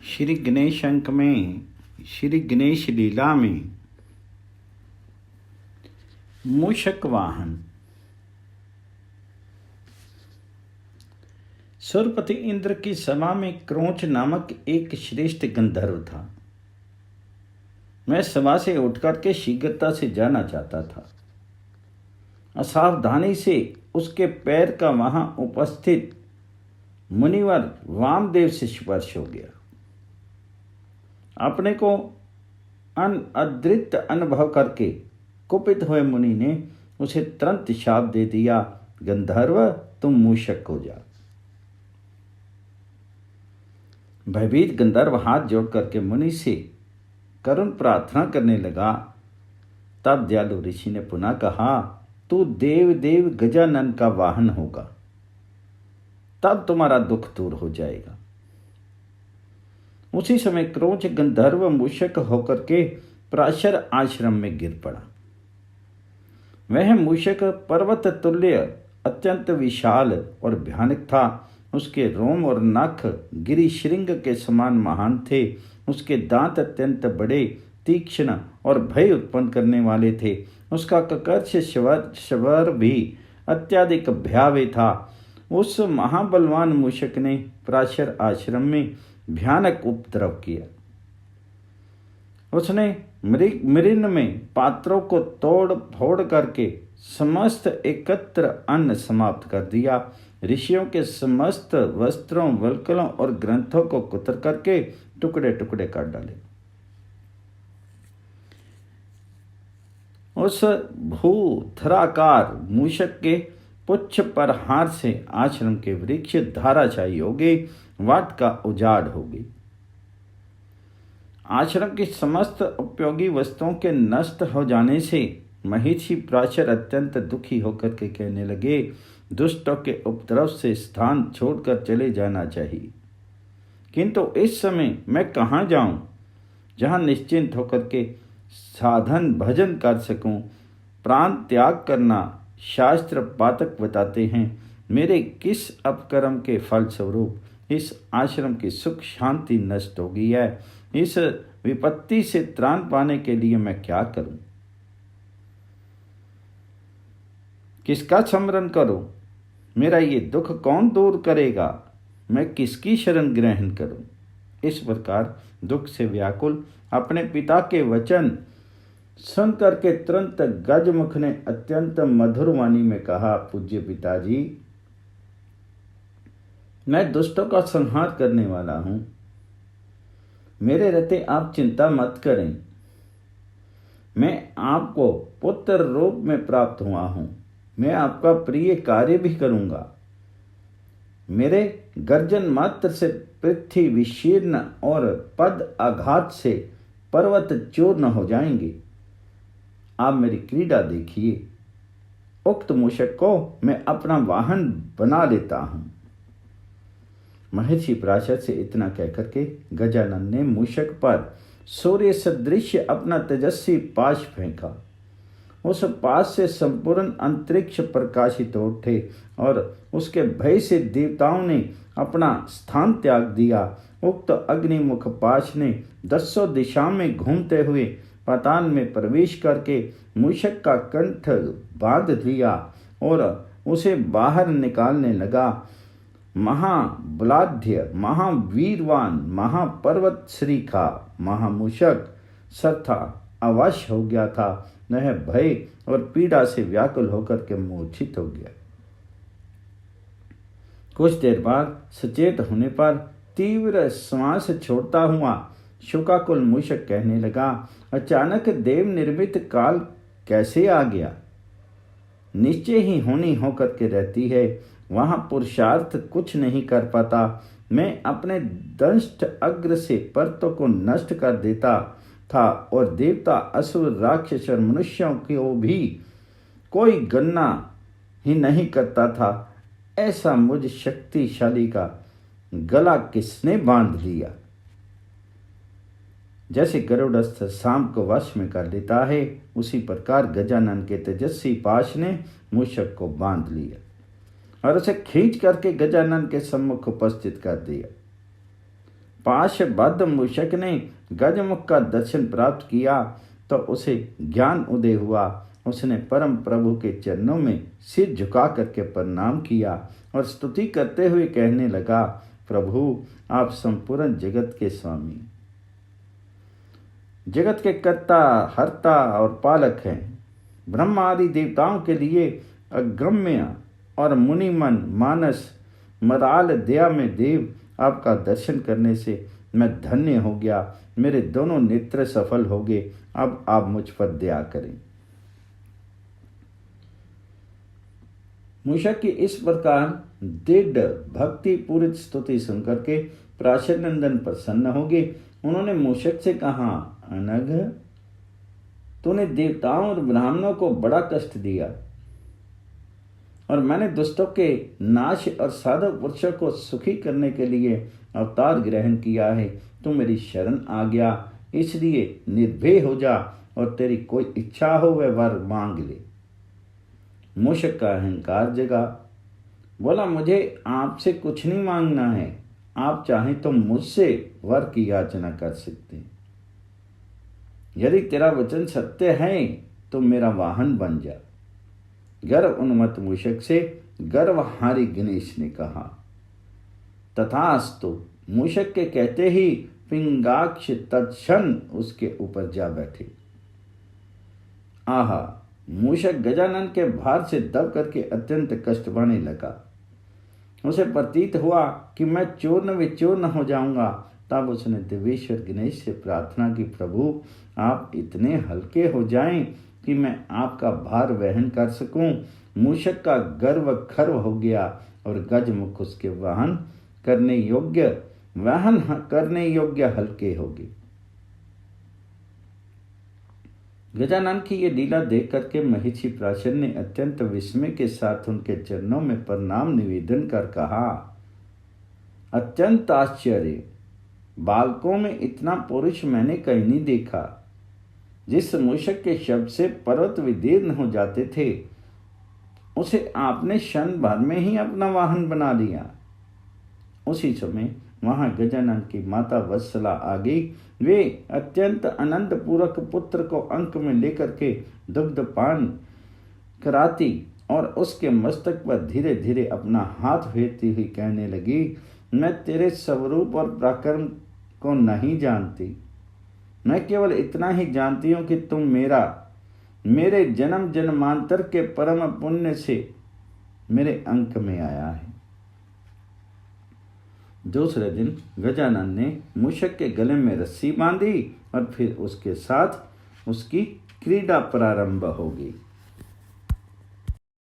श्री गणेश अंक में श्री गणेश लीला में मूषक वाहन। सुरपति इंद्र की सभा में क्रोंच नामक एक श्रेष्ठ गंधर्व था। मैं सभा से उठकर के शीघ्रता से जाना चाहता था। असावधानी से उसके पैर का वहां उपस्थित मुनिवर वामदेव से स्पर्श हो गया। अपने को अदृत अनुभव करके कुपित हुए मुनि ने उसे तुरंत शाप दे दिया, गंधर्व तुम मूषक हो जा। भयभीत गंधर्व हाथ जोड़ करके मुनि से करुण प्रार्थना करने लगा। तब दयालु ऋषि ने पुनः कहा, तू देव गजानन का वाहन होगा, तब तुम्हारा दुख दूर हो जाएगा। उसी समय क्रोंच गंधर्व मूषक होकर के पराशर आश्रम में गिर पड़ा। वह मूषक पर्वत तुल्य अत्यंत विशाल और भयानक था। उसके रोम और नख गिरी श्रृंग के समान महान थे। उसके दांत अत्यंत बड़े, तीक्ष्ण और भय उत्पन्न करने वाले थे। उसका ककर्ष स्वर भी अत्यधिक भयावह था। उस महाबलवान मूषक ने पराशर आश्रम में भयानक उपद्रव किया। उसने मृन में पात्रों को तोड़ फोड़ करके समस्त एकत्र अन्न समाप्त कर दिया। ऋषियों के समस्त वस्त्रों, वल्कलों और ग्रंथों को कुतर करके टुकड़े टुकड़े कर डाले। उस भूधराकार मूषक के पुच्छ पर हार से आश्रम के वृक्ष धाराशायी हो गए, वाट का उजाड़ हो गई। आश्रम की समस्त उपयोगी वस्तुओं के नष्ट हो जाने से महिषी पराशर अत्यंत दुखी होकर के कहने लगे, दुष्टों के उपद्रव से स्थान छोड़कर चले जाना चाहिए, किंतु इस समय मैं कहाँ जाऊं जहां निश्चिंत होकर के साधन भजन कर सकूं। प्राण त्याग करना शास्त्र पातक बताते हैं। मेरे किस अपकर्म के फलस्वरूप इस आश्रम की सुख शांति नष्ट हो गई है। इस विपत्ति से त्राण पाने के लिए मैं क्या करूं, किसका स्मरण करूं, मेरा ये दुख कौन दूर करेगा, मैं किसकी शरण ग्रहण करूं। इस प्रकार दुख से व्याकुल अपने पिता के वचन सुन करके तुरंत गजमुख ने अत्यंत मधुर वाणी में कहा, पूज्य पिताजी, मैं दुष्टों का संहार करने वाला हूं। मेरे रहते आप चिंता मत करें। मैं आपको पुत्र रूप में प्राप्त हुआ हूं। मैं आपका प्रिय कार्य भी करूंगा। मेरे गर्जन मात्र से पृथ्वी विशीर्ण और पद आघात से पर्वत चूर्ण हो जाएंगे। आप मेरी क्रीड़ा देखिए। उक्त मूषक को मैं अपना वाहन बना लेता हूं। महर्षि पराशर से इतना कहकर के गजानन ने मूषक पर सूर्य सदृश अपना तेजस्वी पाश फेंका। उस पाश से संपूर्ण अंतरिक्ष प्रकाशित हो उठे और उसके भय से देवताओं ने अपना स्थान त्याग दिया। उक्त अग्निमुख पाश ने 10 दिशाओं में घूमते हुए पाताल में प्रवेश करके मूषक का कंठ बांध लिया और उसे बाहर निकालने लगा। महाबलाढ्य, महावीरवान, महापर्वत श्रीखा महामूषक सर्था अवश्य हो गया था। वह भय और पीड़ा से व्याकुल होकर के मूर्छित हो गया। कुछ देर बाद सचेत होने पर तीव्र श्वास छोड़ता हुआ शोकाकुल मूषक कहने लगा, अचानक देव निर्मित काल कैसे आ गया। निश्चय ही होनी होकर के रहती है, वहां पुरुषार्थ कुछ नहीं कर पाता। मैं अपने दंष्ट अग्र से पर्वतों को नष्ट कर देता था और देवता, असुर, राक्षस और मनुष्यों को भी कोई गणना ही नहीं करता था। ऐसा मुझ शक्तिशाली का गला किसने बांध लिया। जैसे गरुड़स्थ सांप को वश में कर लेता है, उसी प्रकार गजानन के तेजस्वी पाश ने मूषक को बांध लिया और उसे खींच करके गजानन के सम्मुख उपस्थित कर दिया। पाशबद्ध मूषक ने गजमुख का दर्शन प्राप्त किया तो उसे ज्ञान उदय हुआ। उसने परम प्रभु के चरणों में सिर झुका करके प्रणाम किया और स्तुति करते हुए कहने लगा, प्रभु आप संपूर्ण जगत के स्वामी, जगत के कर्ता, हर्ता और पालक हैं। ब्रह्मा आदि देवताओं के लिए अगम्य और मुनिमन मानस मराल दया में देव, आपका दर्शन करने से मैं धन्य हो गया। मेरे दोनों नेत्र सफल हो गए। अब आप मुझ पर दया करें। मूषक की इस प्रकार दृढ़ भक्ति पूरित स्तुति सुनकर के पराशर नंदन प्रसन्न हो गए। उन्होंने मूषक से कहा, अनघ, तूने देवताओं और ब्राह्मणों को बड़ा कष्ट दिया और मैंने दुष्टों के नाश और साधु पुरुषों को सुखी करने के लिए अवतार ग्रहण किया है। तू मेरी शरण आ गया, इसलिए निर्भय हो जा और तेरी कोई इच्छा हो वह वर मांग ले। मूषक का अहंकार जगा, बोला, मुझे आपसे कुछ नहीं मांगना है। आप चाहें तो मुझसे वर की याचना कर सकते हैं। यदि तेरा वचन सत्य है तो मेरा वाहन बन जा। गर्व उन्मत्त मूषक से गर्वहारी गणेश ने कहा, तथास्तु। मूषक के कहते ही पिंगाक्ष तत्क्षण उसके ऊपर जा बैठे। आहा, मूषक गजानन के भार से दब करके अत्यंत कष्ट पाने लगा। उसे प्रतीत हुआ कि मैं चूर्ण विचूर्ण हो जाऊंगा। तब उसने देवेश्वर गणेश से प्रार्थना की, प्रभु आप इतने हल्के हो जाएं कि मैं आपका भार वहन कर सकूं। मूषक का गर्व खर्व हो गया और गजमुख उसके वहन करने योग्य हल्के हो गए। गजानन की ये लीला देख करके महिषी पराशर ने अत्यंत विस्मय के साथ उनके चरणों में प्रणाम निवेदन कर कहा, अत्यंत आश्चर्य, बालकों में इतना पुरुष मैंने कहीं नहीं देखा। जिस मूषक के शब्द से पर्वत विदीर्ण हो जाते थे, उसे आपने क्षण भर में ही अपना वाहन बना लिया। उसी समय वहां गजानन की माता वत्सला आ गई। वे अत्यंत आनंद पूर्वक पुत्र को अंक में लेकर के दुग्ध पान कराती और उसके मस्तक पर धीरे धीरे अपना हाथ फेरती हुई कहने लगी, मैं तेरे स्वरूप और पराक्रम को नहीं जानती। मैं केवल इतना ही जानती हूं कि तुम मेरे जन्म जन्मांतर के परम पुण्य से मेरे अंक में आया है। दूसरे दिन गजानन ने मूषक के गले में रस्सी बांधी और फिर उसके साथ उसकी क्रीड़ा प्रारंभ हो गई।